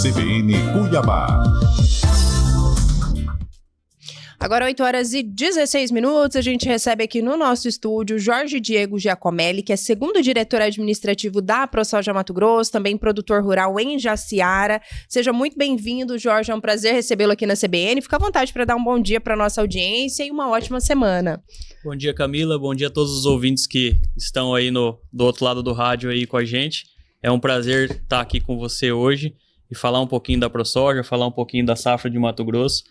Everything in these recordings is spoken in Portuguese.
CBN Cuiabá. Agora 8h16, a gente recebe aqui no nosso estúdio Jorge Diego Giacomelli, que é segundo diretor administrativo da ProSoja Mato Grosso, também produtor rural em Jaciara. Seja muito bem-vindo, Jorge, é um prazer recebê-lo aqui na CBN. Fica à vontade para dar um bom dia para a nossa audiência e uma ótima semana. Bom dia, Camila, bom dia a todos os ouvintes que estão aí do outro lado do rádio aí com a gente. É um prazer estar aqui com você hoje e falar um pouquinho da ProSoja, falar um pouquinho da safra de Mato Grosso.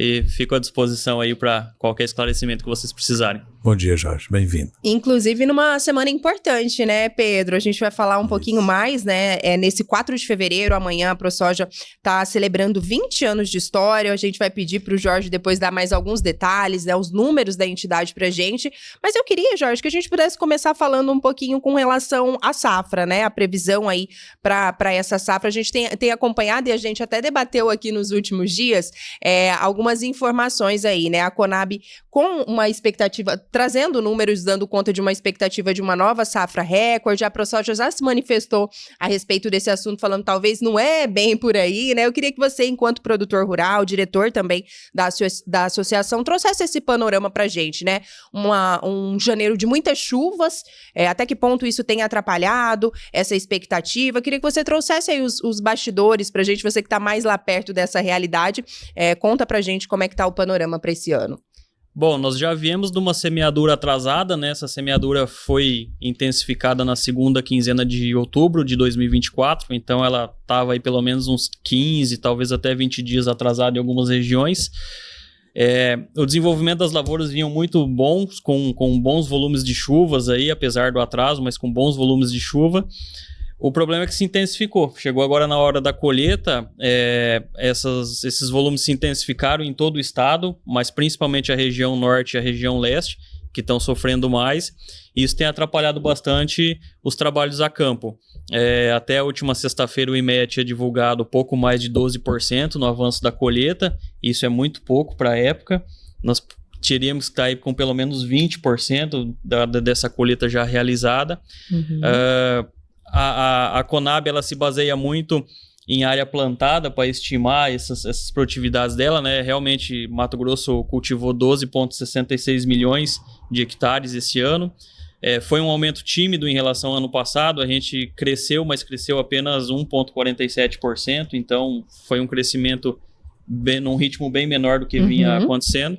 E fico à disposição aí para qualquer esclarecimento que vocês precisarem. Bom dia, Jorge. Bem-vindo. Inclusive numa semana importante, né, Pedro? A gente vai falar um pouquinho mais, né? Nesse 4 de fevereiro, amanhã, a ProSoja está celebrando 20 anos de história. A gente vai pedir para o Jorge depois dar mais alguns detalhes, né, os números da entidade para a gente. Mas eu queria, Jorge, que a gente pudesse começar falando um pouquinho com relação à safra, né? A previsão aí para essa safra. A gente tem acompanhado e a gente até debateu aqui nos últimos dias algumas informações aí, né? A Conab com uma expectativa, trazendo números, dando conta de uma expectativa de uma nova safra recorde. A ProSoja já se manifestou a respeito desse assunto, falando talvez não é bem por aí, né? Eu queria que você, enquanto produtor rural, diretor também da associação, trouxesse esse panorama pra gente, né? Um janeiro de muitas chuvas, até que ponto isso tem atrapalhado essa expectativa. Eu queria que você trouxesse aí os bastidores pra gente, você que tá mais lá perto dessa realidade, conta pra gente como é que tá o panorama para esse ano. Bom, nós já viemos de uma semeadura atrasada, né? Essa semeadura foi intensificada na segunda quinzena de outubro de 2024, então ela estava aí pelo menos uns 15, talvez até 20 dias atrasada em algumas regiões. O desenvolvimento das lavouras vinham muito bons, com bons volumes de chuvas aí, apesar do atraso, mas com bons volumes de chuva. O problema é que se intensificou. Chegou agora na hora da colheita, esses volumes se intensificaram em todo o estado, mas principalmente a região norte e a região leste, que estão sofrendo mais. E isso tem atrapalhado bastante os trabalhos a campo. Até a última sexta-feira o IMEA tinha divulgado pouco mais de 12% no avanço da colheita. Isso é muito pouco para a época. Nós teríamos que estar aí com pelo menos 20% dessa colheita já realizada. Uhum. A Conab ela se baseia muito em área plantada para estimar essas produtividades dela, né? Realmente, Mato Grosso cultivou 12,66 milhões de hectares esse ano. Foi um aumento tímido em relação ao ano passado. A gente cresceu, mas cresceu apenas 1,47%. Então, foi um crescimento num ritmo bem menor do que vinha acontecendo.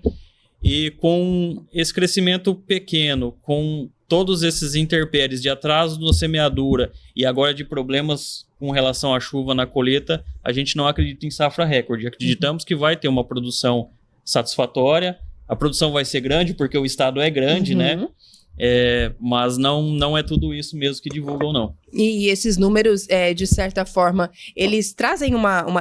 E com esse crescimento pequeno, com todos esses intempéries de atraso na semeadura e agora de problemas com relação à chuva na colheita, a gente não acredita em safra recorde. Acreditamos que vai ter uma produção satisfatória. A produção vai ser grande porque o estado é grande, né? Mas não é tudo isso mesmo que divulgam, não. E esses números, de certa forma, eles trazem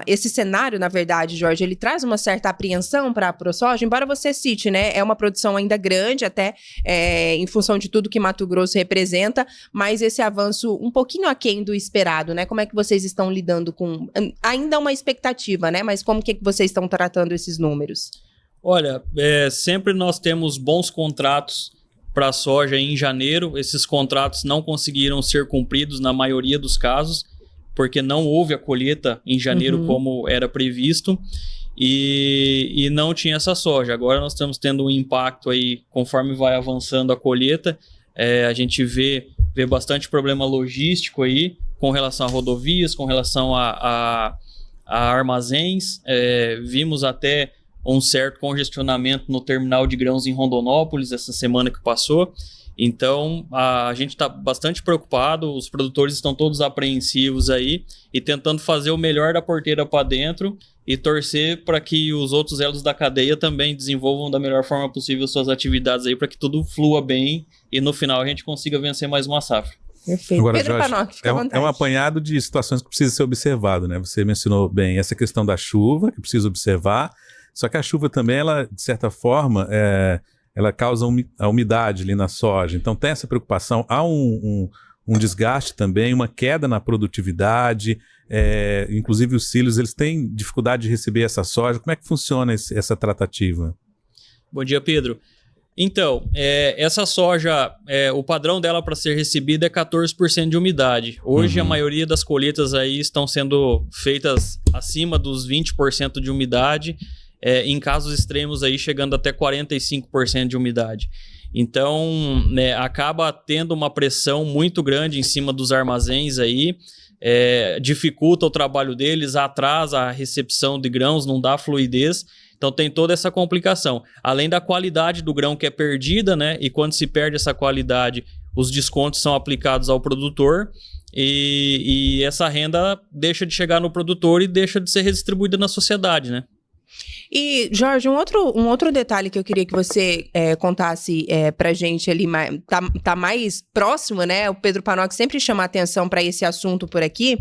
esse cenário, na verdade, Jorge, ele traz uma certa apreensão para a ProSoja, embora você cite, né, é uma produção ainda grande, até em função de tudo que Mato Grosso representa, mas esse avanço um pouquinho aquém do esperado, né? Como é que vocês estão lidando com... Ainda uma expectativa, né? Mas como que vocês estão tratando esses números? Olha, sempre nós temos bons contratos para a soja em janeiro. Esses contratos não conseguiram ser cumpridos na maioria dos casos, porque não houve a colheita em janeiro como era previsto, e não tinha essa soja. Agora nós estamos tendo um impacto aí, conforme vai avançando a colheita, a gente vê bastante problema logístico aí, com relação a rodovias, com relação a armazéns. Vimos até um certo congestionamento no terminal de grãos em Rondonópolis essa semana que passou. Então, a gente está bastante preocupado, os produtores estão todos apreensivos aí e tentando fazer o melhor da porteira para dentro e torcer para que os outros elos da cadeia também desenvolvam da melhor forma possível suas atividades aí, para que tudo flua bem e no final a gente consiga vencer mais uma safra. Perfeito. Agora, Pedro Jorge, Panoc, fica à vontade. É um apanhado de situações que precisa ser observado, né? Você mencionou bem essa questão da chuva, que precisa observar. Só que a chuva também, ela, de certa forma, ela causa a umidade ali na soja. Então tem essa preocupação. Há um desgaste também, uma queda na produtividade. Inclusive os silos, eles têm dificuldade de receber essa soja. Como é que funciona essa tratativa? Bom dia, Pedro. Então, essa soja, o padrão dela para ser recebida é 14% de umidade. Hoje, a maioria das colheitas aí estão sendo feitas acima dos 20% de umidade, em casos extremos aí chegando até 45% de umidade. Então, né, acaba tendo uma pressão muito grande em cima dos armazéns aí, dificulta o trabalho deles, atrasa a recepção de grãos, não dá fluidez. Então tem toda essa complicação. Além da qualidade do grão que é perdida, né? E quando se perde essa qualidade, os descontos são aplicados ao produtor e essa renda deixa de chegar no produtor e deixa de ser redistribuída na sociedade, né? E, Jorge, um outro detalhe que eu queria que você contasse pra gente ali, tá mais próximo, né? O Pedro Panoc sempre chama a atenção para esse assunto por aqui.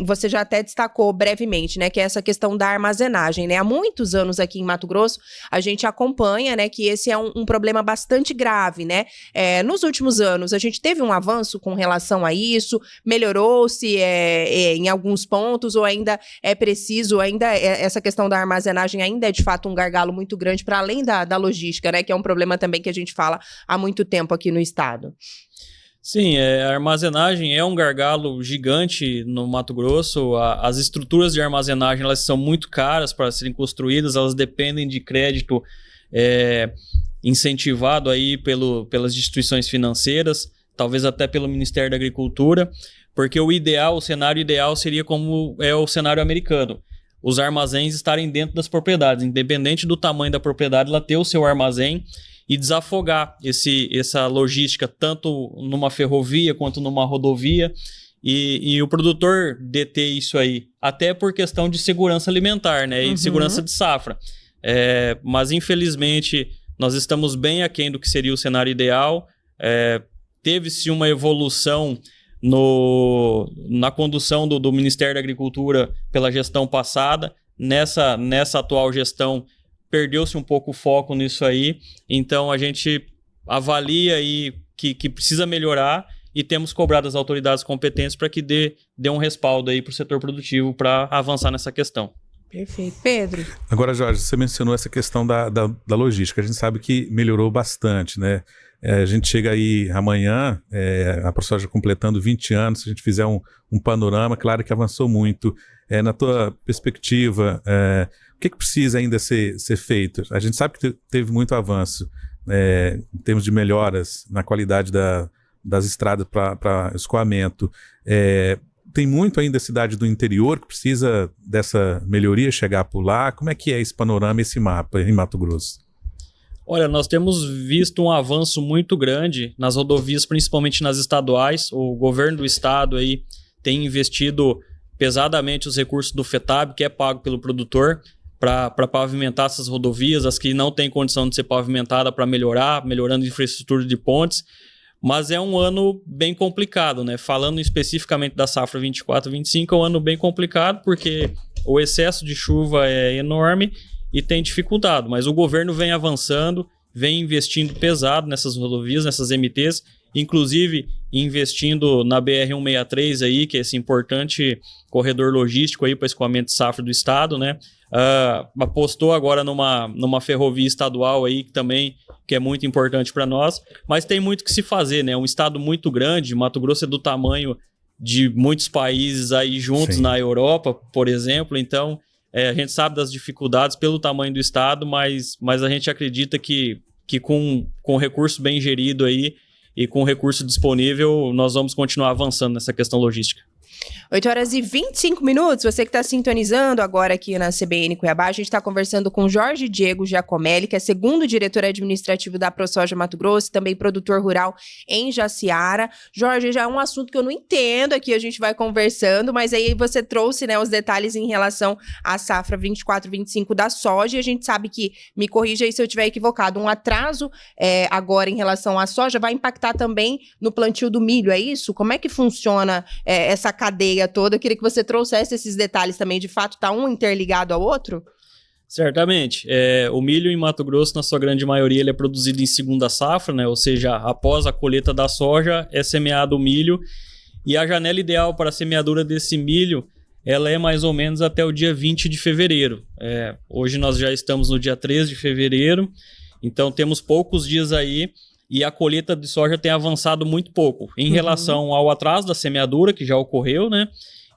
Você já até destacou brevemente, né? Que é essa questão da armazenagem, né? Há muitos anos aqui em Mato Grosso, a gente acompanha, né? Que esse é um problema bastante grave, né? Nos últimos anos, a gente teve um avanço com relação a isso, melhorou-se em alguns pontos, ou ainda é preciso, essa questão da armazenagem ainda é de fato um gargalo muito grande para além da logística, né? Que é um problema também que a gente fala há muito tempo aqui no estado. Sim, a armazenagem é um gargalo gigante no Mato Grosso. As estruturas de armazenagem elas são muito caras para serem construídas, elas dependem de crédito incentivado aí pelas instituições financeiras, talvez até pelo Ministério da Agricultura, porque o cenário ideal seria como é o cenário americano. Os armazéns estarem dentro das propriedades, independente do tamanho da propriedade, ela ter o seu armazém e desafogar essa logística tanto numa ferrovia quanto numa rodovia e o produtor deter isso aí, até por questão de segurança alimentar, né, e de segurança de safra. Mas infelizmente nós estamos bem aquém do que seria o cenário ideal. Teve-se uma evolução na condução do Ministério da Agricultura pela gestão passada. Nessa atual gestão perdeu-se um pouco o foco nisso aí, então a gente avalia aí que precisa melhorar e temos cobrado as autoridades competentes para que dê um respaldo aí para o setor produtivo para avançar nessa questão. Perfeito. Pedro? Agora, Jorge, você mencionou essa questão da logística. A gente sabe que melhorou bastante, né? A gente chega aí amanhã, a ProSoja completando 20 anos, se a gente fizer um panorama, claro que avançou muito. Na tua perspectiva, o que precisa ainda ser feito? A gente sabe que teve muito avanço em termos de melhoras na qualidade das estradas para escoamento. Tem muito ainda cidade do interior que precisa dessa melhoria chegar por lá. Como é que é esse panorama, esse mapa em Mato Grosso? Olha, nós temos visto um avanço muito grande nas rodovias, principalmente nas estaduais. O governo do estado aí tem investido pesadamente os recursos do FETAB, que é pago pelo produtor, para pavimentar essas rodovias, as que não têm condição de ser pavimentada para melhorando a infraestrutura de pontes. Mas é um ano bem complicado, né? Falando especificamente da safra 24-25, é um ano bem complicado porque o excesso de chuva é enorme e tem dificultado, mas o governo vem avançando, vem investindo pesado nessas rodovias, nessas MTs, inclusive investindo na BR-163 aí, que é esse importante corredor logístico aí para escoamento de safra do estado, né? Apostou agora numa ferrovia estadual aí que é muito importante para nós, mas tem muito que se fazer, né? Um estado muito grande, Mato Grosso é do tamanho de muitos países aí juntos. Sim. Na Europa, por exemplo, então a gente sabe das dificuldades pelo tamanho do estado, mas a gente acredita que com recurso bem gerido aí e com recurso disponível, nós vamos continuar avançando nessa questão logística. 8h25, você que está sintonizando agora aqui na CBN Cuiabá, a gente está conversando com Jorge Diego Giacomelli, que é segundo diretor administrativo da ProSoja Mato Grosso, também produtor rural em Jaciara. Jorge, já é um assunto que eu não entendo aqui, a gente vai conversando, mas aí você trouxe, né, os detalhes em relação à safra 24-25 da soja, e a gente sabe que, me corrija aí se eu estiver equivocado, um atraso agora em relação à soja vai impactar também no plantio do milho, é isso? Como é que funciona essa cadeia toda? Eu queria que você trouxesse esses detalhes também. De fato, está um interligado ao outro? Certamente. O milho em Mato Grosso, na sua grande maioria, ele é produzido em segunda safra, né? Ou seja, após a colheita da soja, é semeado o milho. E a janela ideal para a semeadura desse milho, ela é mais ou menos até o dia 20 de fevereiro. Hoje nós já estamos no dia 3 de fevereiro. Então temos poucos dias aí e a colheita de soja tem avançado muito pouco em relação ao atraso da semeadura, que já ocorreu, né?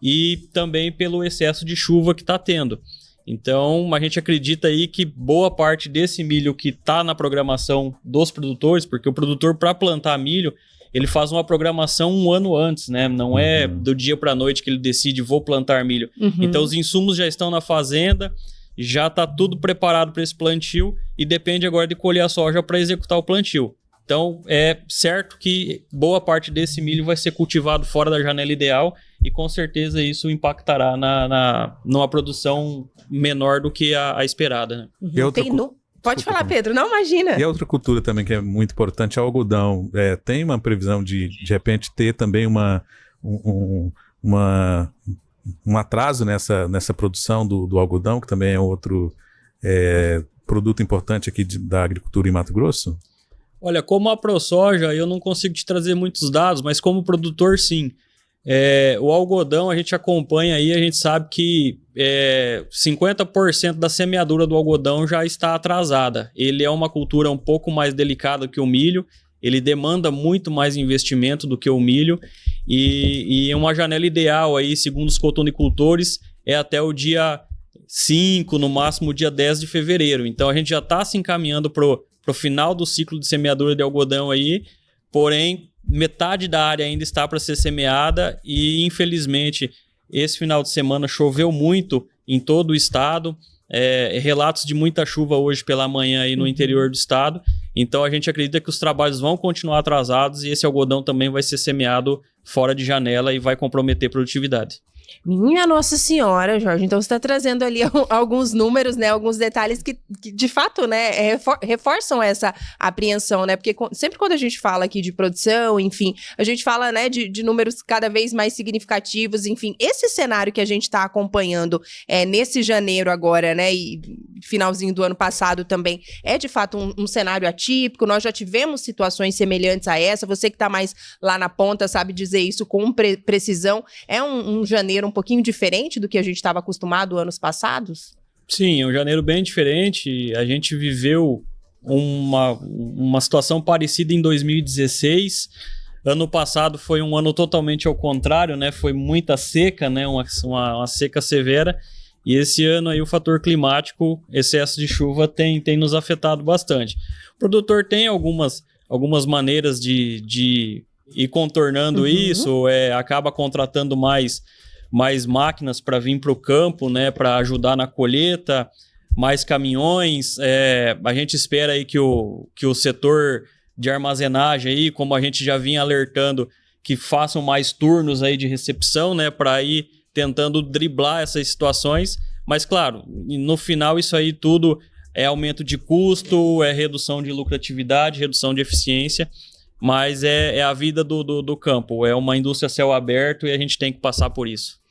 E também pelo excesso de chuva que está tendo. Então, a gente acredita aí que boa parte desse milho que está na programação dos produtores, porque o produtor, para plantar milho, ele faz uma programação um ano antes, né? Não é do dia para a noite que ele decide, vou plantar milho. Então, os insumos já estão na fazenda, já está tudo preparado para esse plantio e depende agora de colher a soja para executar o plantio. Então, é certo que boa parte desse milho vai ser cultivado fora da janela ideal e com certeza isso impactará numa produção menor do que a esperada. Né? Pode falar, Pedro, não imagina. E a outra cultura também que é muito importante é o algodão. Tem uma previsão de repente ter também um atraso nessa produção do algodão, que também é outro produto importante aqui da agricultura em Mato Grosso? Olha, como a ProSoja, eu não consigo te trazer muitos dados, mas como produtor, sim. O algodão a gente acompanha aí, a gente sabe que 50% da semeadura do algodão já está atrasada. Ele é uma cultura um pouco mais delicada que o milho, ele demanda muito mais investimento do que o milho e uma janela ideal aí, segundo os cotonicultores, é até o dia 5, no máximo o dia 10 de fevereiro. Então a gente já está se encaminhando para o final do ciclo de semeadura de algodão aí, porém metade da área ainda está para ser semeada e infelizmente esse final de semana choveu muito em todo o estado, relatos de muita chuva hoje pela manhã aí no interior do estado, então a gente acredita que os trabalhos vão continuar atrasados e esse algodão também vai ser semeado fora de janela e vai comprometer a produtividade. Minha Nossa Senhora, Jorge, então você está trazendo ali alguns números, né, alguns detalhes que de fato, né, reforçam essa apreensão, né, porque sempre quando a gente fala aqui de produção, enfim, a gente fala, né, de números cada vez mais significativos, enfim, esse cenário que a gente está acompanhando nesse janeiro agora, né, e finalzinho do ano passado também, é de fato um cenário atípico, nós já tivemos situações semelhantes a essa, você que está mais lá na ponta sabe dizer isso com precisão, é um janeiro um pouquinho diferente do que a gente estava acostumado anos passados? Sim, é um janeiro bem diferente. A gente viveu uma situação parecida em 2016. Ano passado foi um ano totalmente ao contrário, né? Foi muita seca, né? Uma seca severa. E esse ano aí o fator climático, excesso de chuva, tem nos afetado bastante. O produtor tem algumas maneiras de ir contornando isso, acaba contratando mais máquinas para vir para o campo, né, para ajudar na colheita, mais caminhões. A gente espera aí que o setor de armazenagem, aí, como a gente já vinha alertando, que façam mais turnos aí de recepção, né, para ir tentando driblar essas situações. Mas, claro, no final isso aí tudo é aumento de custo, é redução de lucratividade, redução de eficiência, mas é a vida do campo. É uma indústria a céu aberto e a gente tem que passar por isso.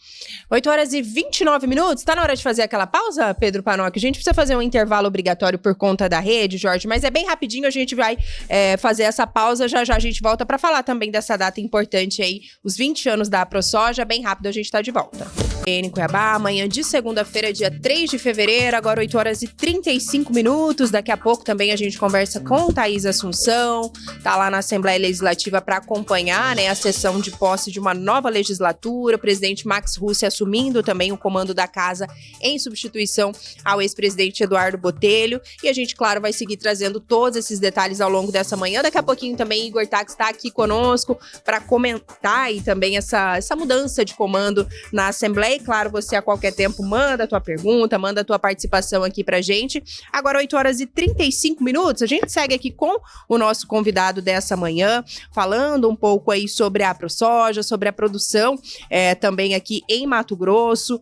8h29, tá na hora de fazer aquela pausa, Pedro Panoc? A gente precisa fazer um intervalo obrigatório por conta da rede, Jorge, mas é bem rapidinho, a gente vai fazer essa pausa, já a gente volta para falar também dessa data importante aí, os 20 anos da ProSoja, bem rápido a gente tá de volta. Em Cuiabá, amanhã de segunda-feira, dia 3 de fevereiro, agora 8h35, daqui a pouco também a gente conversa com Thaís Assunção, tá lá na Assembleia Legislativa para acompanhar, né, a sessão de posse de uma nova legislatura, o presidente Max Russi assumindo também o comando da casa em substituição ao ex-presidente Eduardo Botelho, e a gente, claro, vai seguir trazendo todos esses detalhes ao longo dessa manhã. Daqui a pouquinho também Igor Tax está aqui conosco para comentar aí também essa mudança de comando na Assembleia. E claro, você a qualquer tempo manda a tua pergunta, manda a tua participação aqui pra gente. Agora 8h35, a gente segue aqui com o nosso convidado dessa manhã, falando um pouco aí sobre a ProSoja, sobre a produção também aqui em Mato Grosso,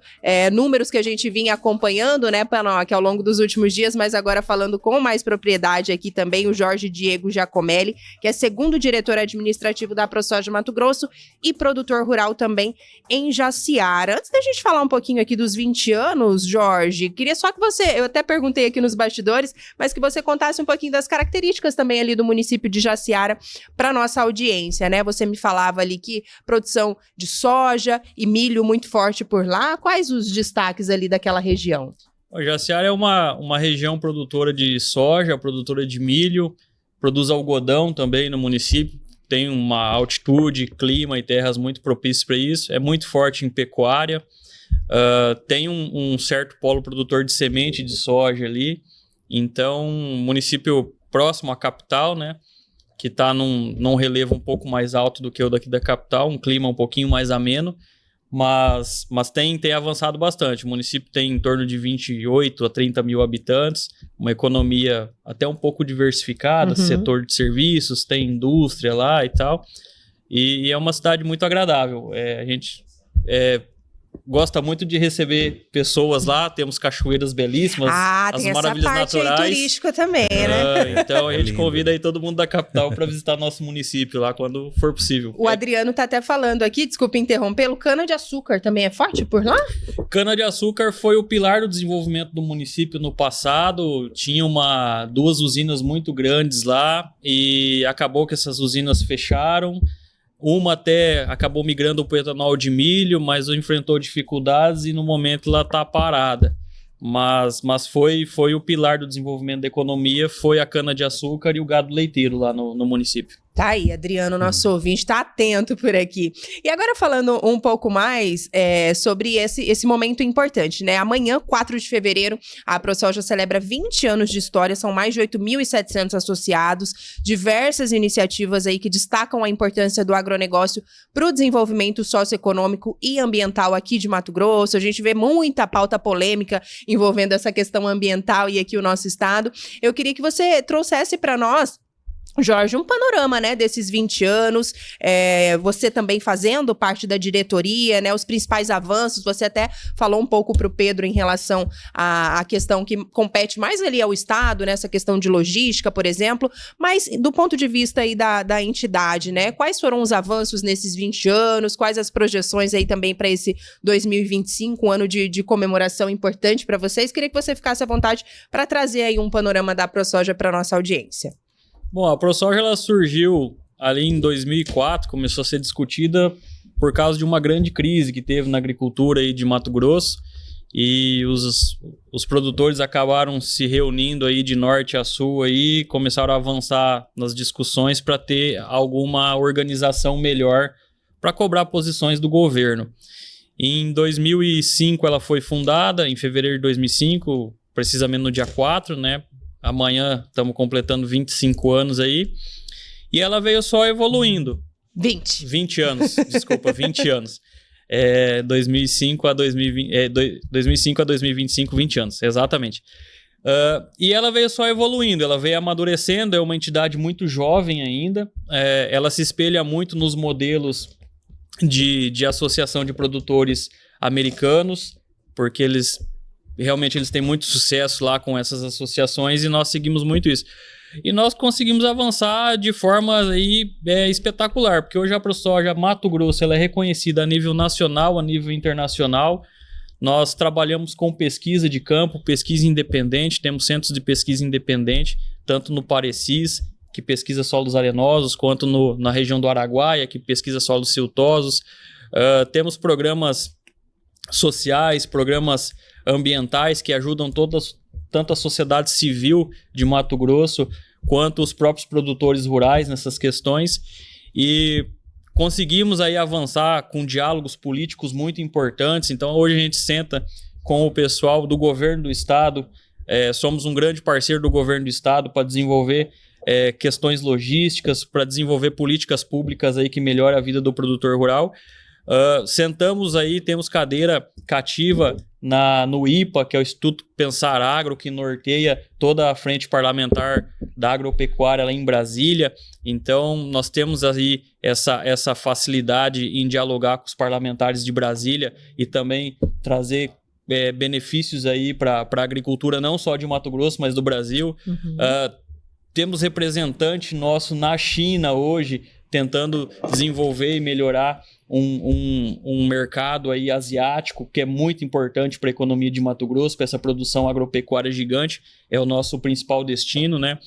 números que a gente vinha acompanhando, né, Panoc, ao longo dos últimos dias, mas agora falando com mais propriedade aqui também o Jorge Diego Giacomelli, que é segundo diretor administrativo da ProSoja Mato Grosso e produtor rural também em Jaciara. Antes da gente falar um pouquinho aqui dos 20 anos, Jorge, queria só que eu até perguntei aqui nos bastidores, mas que você contasse um pouquinho das características também ali do município de Jaciara para nossa audiência, né? Você me falava ali que produção de soja e milho muito forte por lá. Quais os destaques ali daquela região? O Jaciara é uma região produtora de soja, produtora de milho, produz algodão também no município, tem uma altitude, clima e terras muito propícios para isso, é muito forte em pecuária, tem um certo polo produtor de semente de soja ali, então município próximo à capital, né, que está num relevo um pouco mais alto do que o daqui da capital, um clima um pouquinho mais ameno, mas tem avançado bastante. O município tem em torno de 28 a 30 mil habitantes, uma economia até um pouco diversificada, setor de serviços, tem indústria lá e tal, e é uma cidade muito agradável. A gente gosta muito de receber pessoas lá, temos cachoeiras belísimas, as tem maravilhas essa parte naturais. aí turística também, né? Então a gente convida aí todo mundo da capital para visitar nosso município lá quando for possível. O Adriano tá até falando aqui, desculpa interrompê-lo, cana-de-açúcar também é forte por lá? Cana-de-açúcar foi o pilar do desenvolvimento do município no passado, tinha duas usinas muito grandes lá e acabou que essas usinas fecharam. Uma até acabou migrando para o etanol de milho, mas enfrentou dificuldades e no momento ela está parada. Mas foi o pilar do desenvolvimento da economia, foi a cana-de-açúcar e o gado leiteiro lá no município. Tá aí, Adriano, nosso ouvinte, tá atento por aqui. E agora falando um pouco mais sobre esse momento importante, né? Amanhã, 4 de fevereiro, a ProSoja celebra 20 anos de história, são mais de 8.700 associados, diversas iniciativas aí que destacam a importância do agronegócio para o desenvolvimento socioeconômico e ambiental aqui de Mato Grosso. A gente vê muita pauta polêmica envolvendo essa questão ambiental e aqui o nosso estado. Eu queria que você trouxesse para nós, Jorge, um panorama, né, desses 20 anos, você também fazendo parte da diretoria, né, os principais avanços, você até falou um pouco para o Pedro em relação à questão que compete mais ali ao Estado, né, essa questão de logística, por exemplo, mas do ponto de vista aí da entidade, né, quais foram os avanços nesses 20 anos, quais as projeções aí também para esse 2025, um ano de comemoração importante para vocês? Queria que você ficasse à vontade para trazer aí um panorama da ProSoja para nossa audiência. Bom, a ProSoja ela surgiu ali em 2004, começou a ser discutida por causa de uma grande crise que teve na agricultura aí de Mato Grosso e os produtores acabaram se reunindo aí de norte a sul e começaram a avançar nas discussões para ter alguma organização melhor para cobrar posições do governo. Em 2005 ela foi fundada, em fevereiro de 2005, precisamente no dia 4, né? Amanhã estamos completando 25 anos aí. E ela veio só evoluindo. 20 anos, desculpa, 20 anos. 2005 a 2025, 20 anos, exatamente. E ela veio só evoluindo, ela veio amadurecendo, é uma entidade muito jovem ainda. Ela se espelha muito nos modelos de associação de produtores americanos, porque eles têm muito sucesso lá com essas associações e nós seguimos muito isso. E nós conseguimos avançar de forma aí, espetacular, porque hoje a ProSoja Mato Grosso ela é reconhecida a nível nacional, a nível internacional. Nós trabalhamos com pesquisa de campo, pesquisa independente, temos centros de pesquisa independente, tanto no Parecis, que pesquisa solos arenosos, quanto na região do Araguaia, que pesquisa solos siltosos. Temos programas sociais, programas ambientais que ajudam tanto a sociedade civil de Mato Grosso quanto os próprios produtores rurais nessas questões e conseguimos aí avançar com diálogos políticos muito importantes. Então hoje a gente senta com o pessoal do governo do estado, somos um grande parceiro do governo do estado para desenvolver questões logísticas, para desenvolver políticas públicas aí que melhorem a vida do produtor rural. Sentamos aí, temos cadeira cativa no IPA, que é o Instituto Pensar Agro, que norteia toda a frente parlamentar da agropecuária lá em Brasília. Então, nós temos aí essa facilidade em dialogar com os parlamentares de Brasília e também trazer benefícios aí para a agricultura, não só de Mato Grosso, mas do Brasil. Uhum. Temos representante nosso na China hoje, tentando desenvolver e melhorar um mercado aí asiático, que é muito importante para a economia de Mato Grosso, para essa produção agropecuária gigante, é o nosso principal destino, né?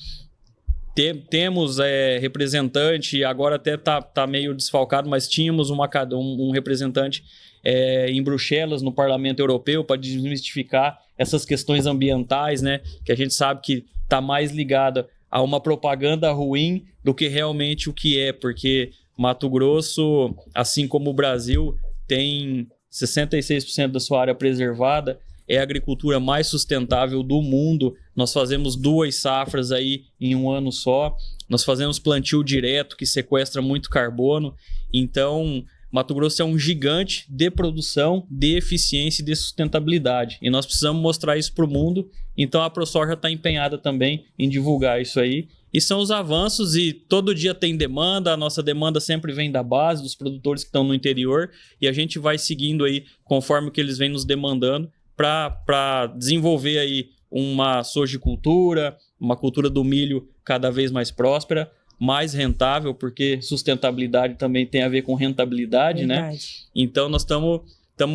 Temos representante, agora até tá meio desfalcado, mas tínhamos um representante em Bruxelas, no Parlamento Europeu, para desmistificar essas questões ambientais, né? Que a gente sabe que está mais ligada a uma propaganda ruim do que realmente o que é, porque Mato Grosso, assim como o Brasil, tem 66% da sua área preservada, é a agricultura mais sustentável do mundo. Nós fazemos 2 safras aí em um ano só, nós fazemos plantio direto que sequestra muito carbono, então Mato Grosso é um gigante de produção, de eficiência e de sustentabilidade, e nós precisamos mostrar isso para o mundo, então a ProSoja está empenhada também em divulgar isso aí. E são os avanços, e todo dia tem demanda, a nossa demanda sempre vem da base, dos produtores que estão no interior, e a gente vai seguindo aí conforme o que eles vêm nos demandando para desenvolver aí uma sojicultura, uma cultura do milho cada vez mais próspera, mais rentável, porque sustentabilidade também tem a ver com rentabilidade, né? Então nós estamos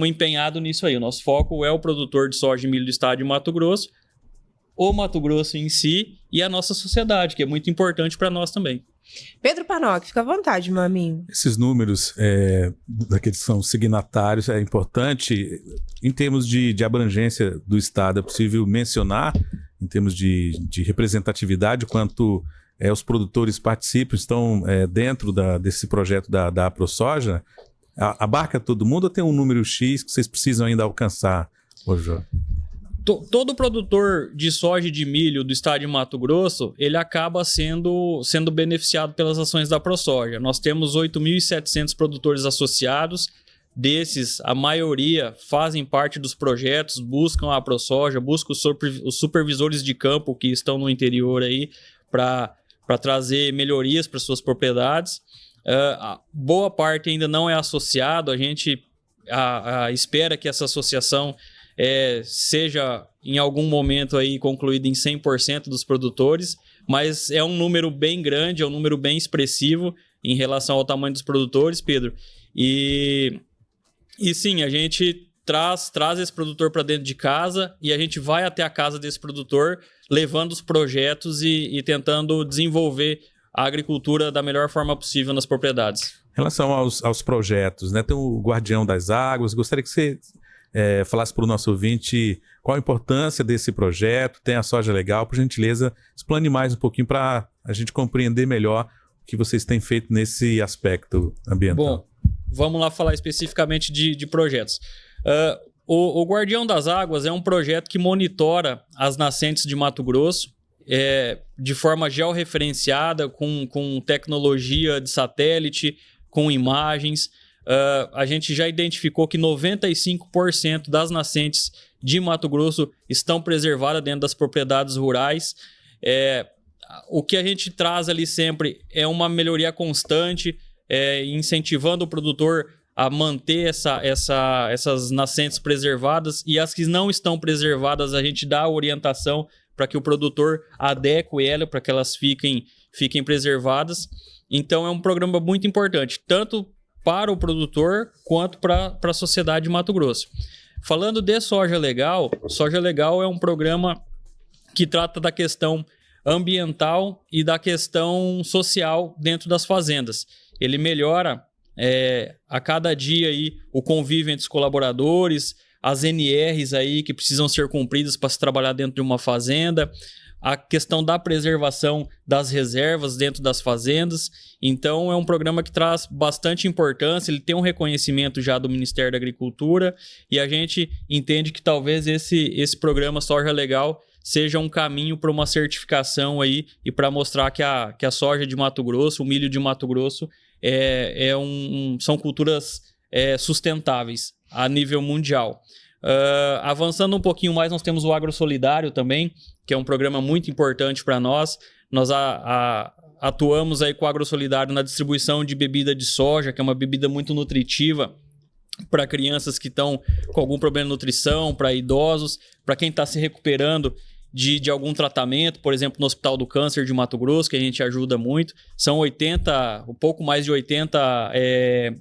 empenhados nisso aí. O nosso foco é o produtor de soja e milho do estado de Mato Grosso, o Mato Grosso em si e a nossa sociedade, que é muito importante para nós também. Pedro Panoc, fica à vontade, meu amigo. Esses números daqueles que são signatários é importante. Em termos de abrangência do Estado, é possível mencionar, em termos de representatividade, quanto os produtores participam, estão dentro desse projeto da ProSoja. Abarca todo mundo ou tem um número X que vocês precisam ainda alcançar, Jô? Todo produtor de soja e de milho do estado de Mato Grosso, ele acaba sendo beneficiado pelas ações da ProSoja. Nós temos 8.700 produtores associados. Desses, a maioria fazem parte dos projetos, buscam a ProSoja, buscam os supervisores de campo que estão no interior aí para trazer melhorias para suas propriedades. Boa parte ainda não é associado. A gente espera que essa associação seja em algum momento aí concluída em 100% dos produtores, mas é um número bem grande, é um número bem expressivo em relação ao tamanho dos produtores, Pedro. E sim, a gente traz esse produtor para dentro de casa e a gente vai até a casa desse produtor levando os projetos e tentando desenvolver a agricultura da melhor forma possível nas propriedades. Em relação aos projetos, né? Tem o Guardião das Águas, gostaria que você falasse para o nosso ouvinte qual a importância desse projeto. Tem a Soja Legal, por gentileza, explane mais um pouquinho para a gente compreender melhor o que vocês têm feito nesse aspecto ambiental. Bom, vamos lá falar especificamente de projetos. O Guardião das Águas é um projeto que monitora as nascentes de Mato Grosso de forma georreferenciada, com tecnologia de satélite, com imagens. A gente já identificou que 95% das nascentes de Mato Grosso estão preservadas dentro das propriedades rurais. O que a gente traz ali sempre é uma melhoria constante, incentivando o produtor a manter essas nascentes preservadas, e as que não estão preservadas a gente dá a orientação para que o produtor adeque ela para que elas fiquem preservadas. Então é um programa muito importante, tanto para o produtor quanto para a sociedade de Mato Grosso. Falando de Soja Legal é um programa que trata da questão ambiental e da questão social dentro das fazendas. Ele melhora a cada dia aí o convívio entre os colaboradores, as NRs aí que precisam ser cumpridas para se trabalhar dentro de uma fazenda, a questão da preservação das reservas dentro das fazendas. Então é um programa que traz bastante importância, ele tem um reconhecimento já do Ministério da Agricultura, e a gente entende que talvez esse programa Soja Legal seja um caminho para uma certificação aí e para mostrar que a soja de Mato Grosso, o milho de Mato Grosso são culturas sustentáveis a nível mundial. Avançando um pouquinho mais, nós temos o Agro Solidário também, que é um programa muito importante para nós. Nós atuamos aí com o Agro Solidário na distribuição de bebida de soja, que é uma bebida muito nutritiva para crianças que estão com algum problema de nutrição, para idosos, para quem está se recuperando de algum tratamento, por exemplo, no Hospital do Câncer de Mato Grosso, que a gente ajuda muito. São um pouco mais de 80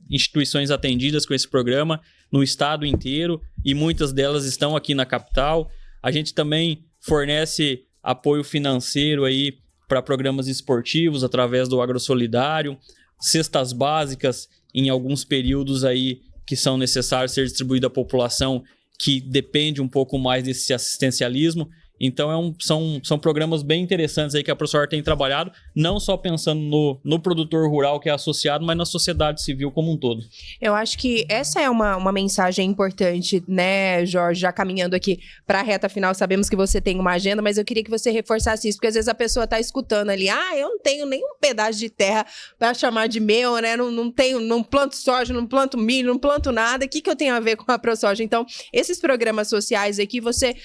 instituições atendidas com esse programa no estado inteiro, e muitas delas estão aqui na capital. A gente também fornece apoio financeiro aí para programas esportivos através do Agro Solidário, cestas básicas em alguns períodos aí que são necessários ser distribuídos à população que depende um pouco mais desse assistencialismo. Então, são programas bem interessantes aí que a ProSoja tem trabalhado, não só pensando no produtor rural que é associado, mas na sociedade civil como um todo. Eu acho que essa é uma mensagem importante, né, Jorge? Já caminhando aqui para a reta final, sabemos que você tem uma agenda, mas eu queria que você reforçasse isso, porque às vezes a pessoa está escutando ali, eu não tenho nenhum pedaço de terra para chamar de meu, né? Não planto soja, não planto milho, não planto nada. O que eu tenho a ver com a ProSoja? Então, esses programas sociais aqui, você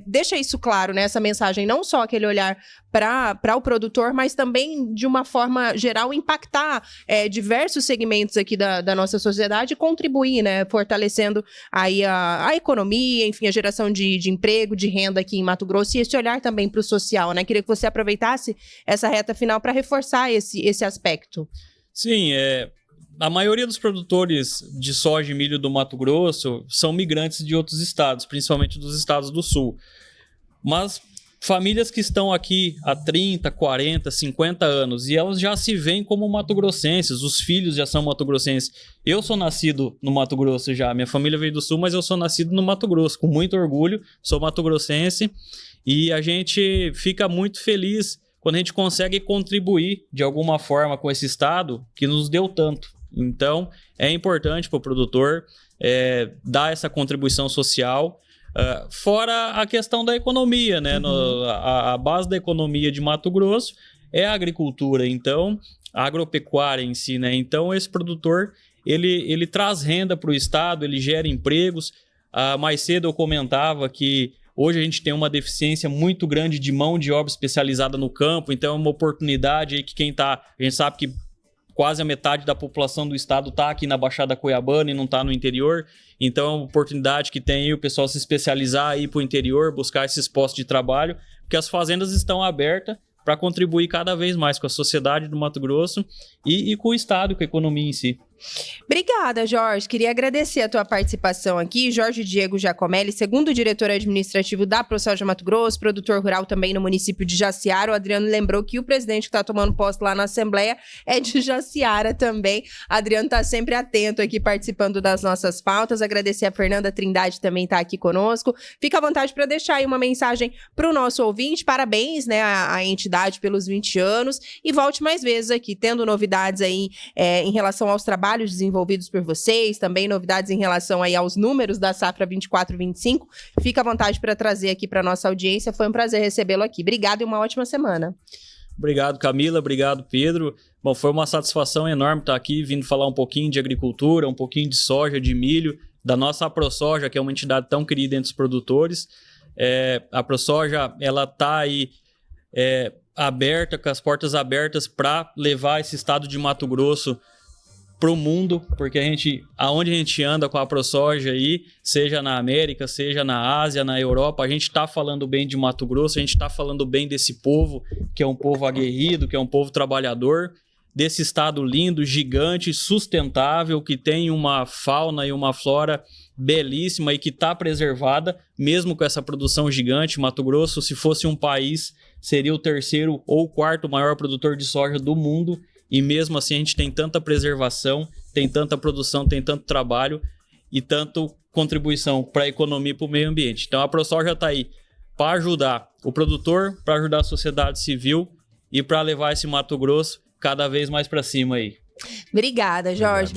deixa isso claro, né? Essa mensagem, não só aquele olhar para o produtor, mas também, de uma forma geral, impactar diversos segmentos aqui da nossa sociedade e contribuir, né? Fortalecendo aí a economia, enfim, a geração de emprego, de renda aqui em Mato Grosso e esse olhar também para o social, né? Queria que você aproveitasse essa reta final para reforçar esse aspecto. Sim, a maioria dos produtores de soja e milho do Mato Grosso são migrantes de outros estados, principalmente dos estados do sul. Mas famílias que estão aqui há 30, 40, 50 anos e elas já se veem como mato-grossenses, os filhos já são mato-grossenses. Eu sou nascido no Mato Grosso já, minha família veio do sul, mas eu sou nascido no Mato Grosso, com muito orgulho, sou mato-grossense e a gente fica muito feliz quando a gente consegue contribuir de alguma forma com esse estado que nos deu tanto. Então, é importante para o produtor dar essa contribuição social. Fora a questão da economia, né? A base da economia de Mato Grosso é a agricultura, então, a agropecuária em si, né? Então, esse produtor, ele traz renda para o estado, ele gera empregos. Mais cedo eu comentava que hoje a gente tem uma deficiência muito grande de mão de obra especializada no campo, então é uma oportunidade aí que a gente sabe que quase a metade da população do estado está aqui na Baixada Cuiabana e não está no interior. Então é uma oportunidade que tem aí o pessoal se especializar, ir para o interior, buscar esses postos de trabalho, porque as fazendas estão abertas para contribuir cada vez mais com a sociedade do Mato Grosso e com o estado, com a economia em si. Obrigada, Jorge. Queria agradecer a tua participação aqui. Jorge Diego Giacomelli, segundo diretor administrativo da ProSoja Mato Grosso, produtor rural também no município de Jaciara. O Adriano lembrou que o presidente que está tomando posse lá na Assembleia é de Jaciara também. Adriano está sempre atento aqui, participando das nossas pautas. Agradecer a Fernanda Trindade também está aqui conosco. Fica à vontade para deixar aí uma mensagem para o nosso ouvinte. Parabéns, né, à entidade pelos 20 anos e volte mais vezes aqui, tendo novidades aí em relação aos trabalhos desenvolvidos por vocês, também novidades em relação aí aos números da safra 24-25. Fica à vontade para trazer aqui para nossa audiência. Foi um prazer recebê-lo aqui. Obrigado e uma ótima semana. Obrigado, Camila. Obrigado, Pedro. Bom, foi uma satisfação enorme estar aqui, vindo falar um pouquinho de agricultura, um pouquinho de soja, de milho, da nossa ProSoja, que é uma entidade tão querida entre os produtores. A ProSoja, ela está aí aberta, com as portas abertas para levar esse estado de Mato Grosso para o mundo, porque aonde a gente anda com a ProSoja aí, seja na América, seja na Ásia, na Europa, a gente está falando bem de Mato Grosso, a gente está falando bem desse povo, que é um povo aguerrido, que é um povo trabalhador, desse estado lindo, gigante, sustentável, que tem uma fauna e uma flora belíssima e que está preservada, mesmo com essa produção gigante. Mato Grosso, se fosse um país, seria o terceiro ou quarto maior produtor de soja do mundo. E mesmo assim a gente tem tanta preservação, tem tanta produção, tem tanto trabalho e tanto contribuição para a economia e para o meio ambiente. Então a ProSoja está aí para ajudar o produtor, para ajudar a sociedade civil e para levar esse Mato Grosso cada vez mais para cima aí. Obrigada, Jorge.